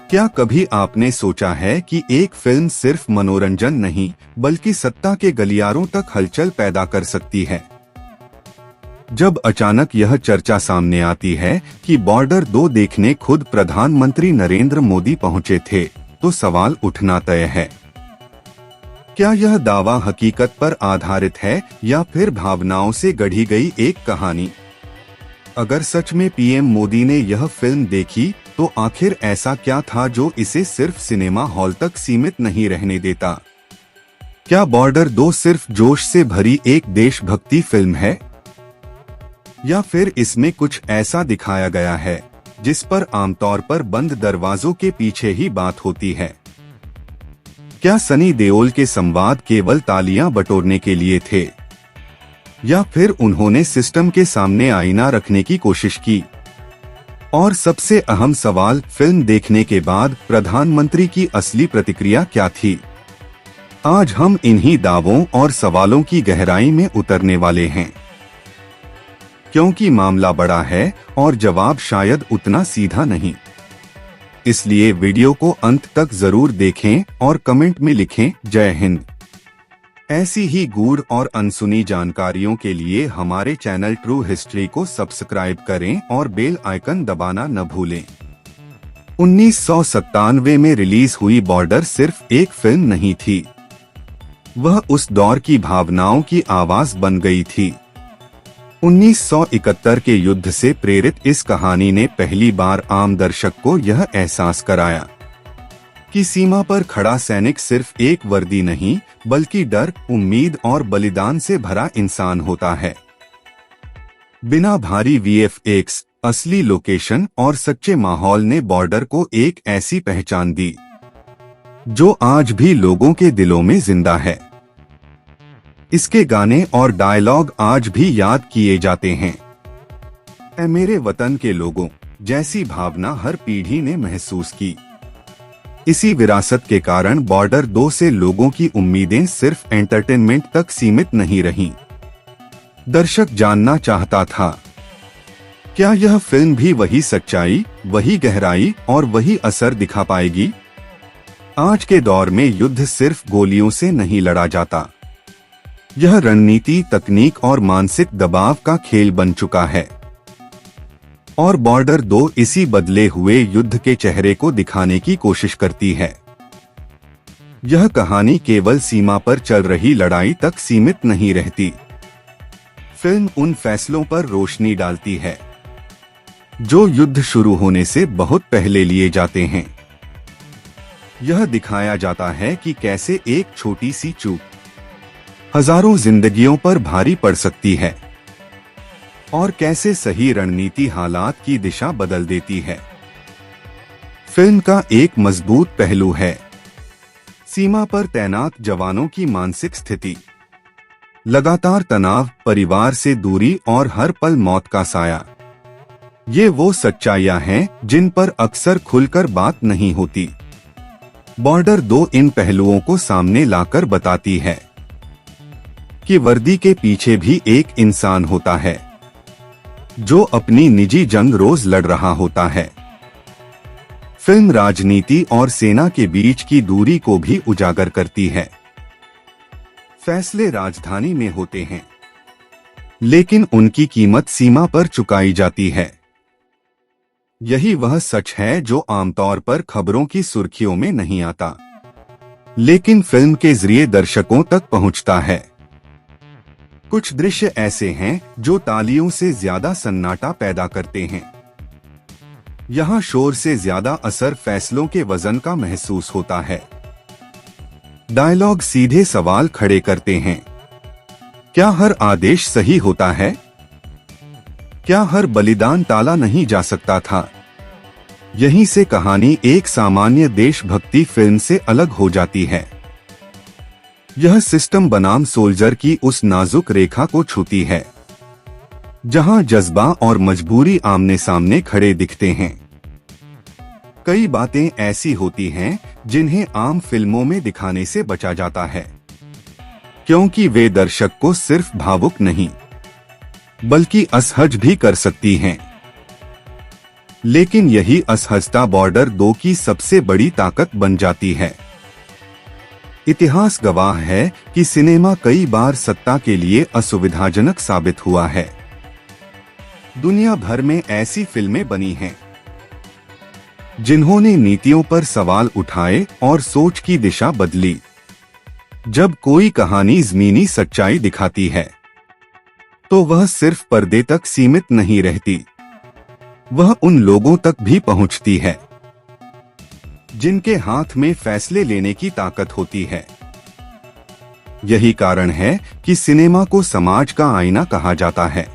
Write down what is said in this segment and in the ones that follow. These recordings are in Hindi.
क्या कभी आपने सोचा है कि एक फिल्म सिर्फ मनोरंजन नहीं बल्कि सत्ता के गलियारों तक हलचल पैदा कर सकती है? जब अचानक यह चर्चा सामने आती है कि बॉर्डर 2 देखने खुद प्रधानमंत्री नरेंद्र मोदी पहुंचे थे, तो सवाल उठना तय है। क्या यह दावा हकीकत पर आधारित है या फिर भावनाओं से गढ़ी गई एक कहानी? अगर सच में पीएम मोदी ने यह फिल्म देखी, तो आखिर ऐसा क्या था जो इसे सिर्फ सिनेमा हॉल तक सीमित नहीं रहने देता? क्या बॉर्डर 2 सिर्फ जोश से भरी एक देशभक्ति फिल्म है, या फिर इसमें कुछ ऐसा दिखाया गया है जिस पर आमतौर पर बंद दरवाजों के पीछे ही बात होती है? क्या सनी देओल के संवाद केवल तालियां बटोरने के लिए थे, या फिर उन्होंने सिस्टम के सामने आईना रखने की कोशिश की? और सबसे अहम सवाल, फिल्म देखने के बाद प्रधानमंत्री की असली प्रतिक्रिया क्या थी? आज हम इन्हीं दावों और सवालों की गहराई में उतरने वाले हैं, क्योंकि मामला बड़ा है और जवाब शायद उतना सीधा नहीं। इसलिए वीडियो को अंत तक जरूर देखें और कमेंट में लिखें जय हिंद। ऐसी ही गूढ़ और अनसुनी जानकारियों के लिए हमारे चैनल ट्रू हिस्ट्री को सब्सक्राइब करें और बेल आइकन दबाना न भूलें। 1997 में रिलीज हुई बॉर्डर सिर्फ एक फिल्म नहीं थी, वह उस दौर की भावनाओं की आवाज बन गई थी। 1971 के युद्ध से प्रेरित इस कहानी ने पहली बार आम दर्शक को यह एहसास कराया कि सीमा पर खड़ा सैनिक सिर्फ एक वर्दी नहीं बल्कि डर, उम्मीद और बलिदान से भरा इंसान होता है। बिना भारी वीएफएक्स, असली लोकेशन और सच्चे माहौल ने बॉर्डर को एक ऐसी पहचान दी जो आज भी लोगों के दिलों में जिंदा है। इसके गाने और डायलॉग आज भी याद किए जाते हैं। ऐ मेरे वतन के लोगों जैसी भावना हर पीढ़ी ने महसूस की। इसी विरासत के कारण बॉर्डर 2 से लोगों की उम्मीदें सिर्फ एंटरटेनमेंट तक सीमित नहीं रहीं। दर्शक जानना चाहता था, क्या यह फिल्म भी वही सच्चाई, वही गहराई और वही असर दिखा पाएगी? आज के दौर में युद्ध सिर्फ गोलियों से नहीं लड़ा जाता, यह रणनीति, तकनीक और मानसिक दबाव का खेल बन चुका है। और बॉर्डर 2 इसी बदले हुए युद्ध के चेहरे को दिखाने की कोशिश करती है। यह कहानी केवल सीमा पर चल रही लड़ाई तक सीमित नहीं रहती। फिल्म उन फैसलों पर रोशनी डालती है जो युद्ध शुरू होने से बहुत पहले लिए जाते हैं। यह दिखाया जाता है कि कैसे एक छोटी सी चूक हजारों जिंदगियों पर भारी पड़ सकती है और कैसे सही रणनीति हालात की दिशा बदल देती है। फिल्म का एक मजबूत पहलू है सीमा पर तैनात जवानों की मानसिक स्थिति। लगातार तनाव, परिवार से दूरी और हर पल मौत का साया, ये वो सच्चाइयां हैं जिन पर अक्सर खुलकर बात नहीं होती। बॉर्डर 2 इन पहलुओं को सामने लाकर बताती है कि वर्दी के पीछे भी एक इंसान होता है जो अपनी निजी जंग रोज लड़ रहा होता है। फिल्म राजनीति और सेना के बीच की दूरी को भी उजागर करती है। फैसले राजधानी में होते हैं, लेकिन उनकी कीमत सीमा पर चुकाई जाती है। यही वह सच है जो आमतौर पर खबरों की सुर्खियों में नहीं आता, लेकिन फिल्म के जरिए दर्शकों तक पहुंचता है। कुछ दृश्य ऐसे हैं जो तालियों से ज्यादा सन्नाटा पैदा करते हैं। यहाँ शोर से ज्यादा असर फैसलों के वजन का महसूस होता है। डायलॉग सीधे सवाल खड़े करते हैं, क्या हर आदेश सही होता है? क्या हर बलिदान टाला नहीं जा सकता था? यहीं से कहानी एक सामान्य देशभक्ति फिल्म से अलग हो जाती है। यह सिस्टम बनाम सोल्जर की उस नाजुक रेखा को छूती है जहां जज्बा और मजबूरी आमने सामने खड़े दिखते हैं। कई बातें ऐसी होती हैं जिन्हें आम फिल्मों में दिखाने से बचा जाता है, क्योंकि वे दर्शक को सिर्फ भावुक नहीं बल्कि असहज भी कर सकती हैं। लेकिन यही असहजता बॉर्डर 2 की सबसे बड़ी ताकत बन जाती है। इतिहास गवाह है कि सिनेमा कई बार सत्ता के लिए असुविधाजनक साबित हुआ है। दुनिया भर में ऐसी फिल्में बनी हैं जिन्होंने नीतियों पर सवाल उठाए और सोच की दिशा बदली। जब कोई कहानी ज़मीनी सच्चाई दिखाती है तो वह सिर्फ पर्दे तक सीमित नहीं रहती, वह उन लोगों तक भी पहुंचती है जिनके हाथ में फैसले लेने की ताकत होती है। यही कारण है कि सिनेमा को समाज का आईना कहा जाता है।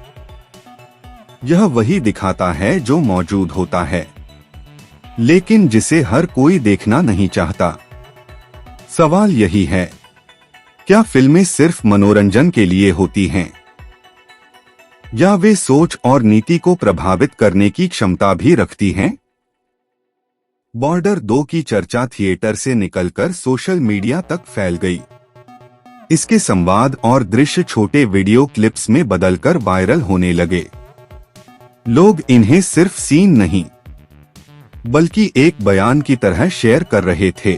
यह वही दिखाता है जो मौजूद होता है, लेकिन जिसे हर कोई देखना नहीं चाहता। सवाल यही है, क्या फिल्में सिर्फ मनोरंजन के लिए होती हैं, या वे सोच और नीति को प्रभावित करने की क्षमता भी रखती हैं? बॉर्डर 2 की चर्चा थिएटर से निकलकर सोशल मीडिया तक फैल गई। इसके संवाद और दृश्य छोटे वीडियो क्लिप्स में बदलकर वायरल होने लगे। लोग इन्हें सिर्फ सीन नहीं बल्कि एक बयान की तरह शेयर कर रहे थे।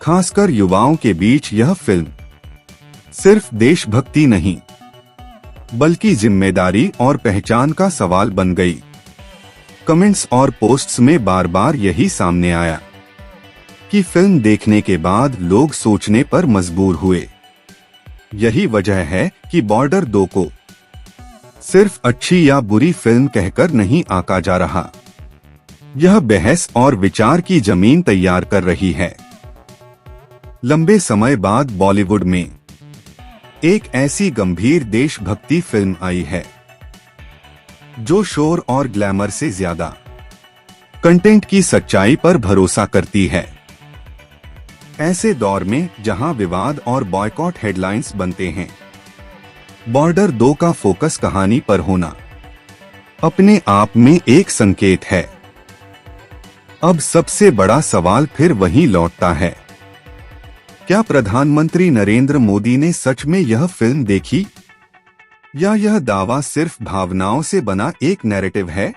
खासकर युवाओं के बीच यह फिल्म सिर्फ देशभक्ति नहीं बल्कि जिम्मेदारी और पहचान का सवाल बन गई। कमेंट्स और पोस्ट्स में बार बार यही सामने आया कि फिल्म देखने के बाद लोग सोचने पर मजबूर हुए। यही वजह है कि बॉर्डर 2 को सिर्फ अच्छी या बुरी फिल्म कहकर नहीं आंका जा रहा। यह बहस और विचार की जमीन तैयार कर रही है। लंबे समय बाद बॉलीवुड में एक ऐसी गंभीर देशभक्ति फिल्म आई है जो शोर और ग्लैमर से ज्यादा कंटेंट की सच्चाई पर भरोसा करती है। ऐसे दौर में जहां विवाद और बॉयकॉट हेडलाइंस बनते हैं, बॉर्डर 2 का फोकस कहानी पर होना अपने आप में एक संकेत है। अब सबसे बड़ा सवाल फिर वहीं लौटता है, क्या प्रधानमंत्री नरेंद्र मोदी ने सच में यह फिल्म देखी, या यह दावा सिर्फ भावनाओं से बना एक नैरेटिव है?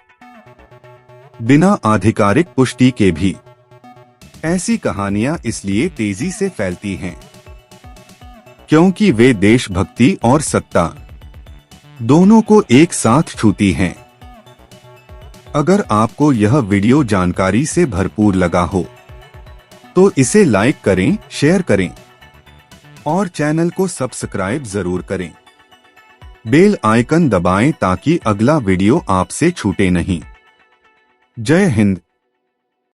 बिना आधिकारिक पुष्टि के भी ऐसी कहानियां इसलिए तेजी से फैलती हैं क्योंकि वे देशभक्ति और सत्ता दोनों को एक साथ छूती हैं। अगर आपको यह वीडियो जानकारी से भरपूर लगा हो तो इसे लाइक करें, शेयर करें और चैनल को सब्सक्राइब जरूर करें। बेल आइकन दबाएं ताकि अगला वीडियो आपसे छूटे नहीं। जय हिंद।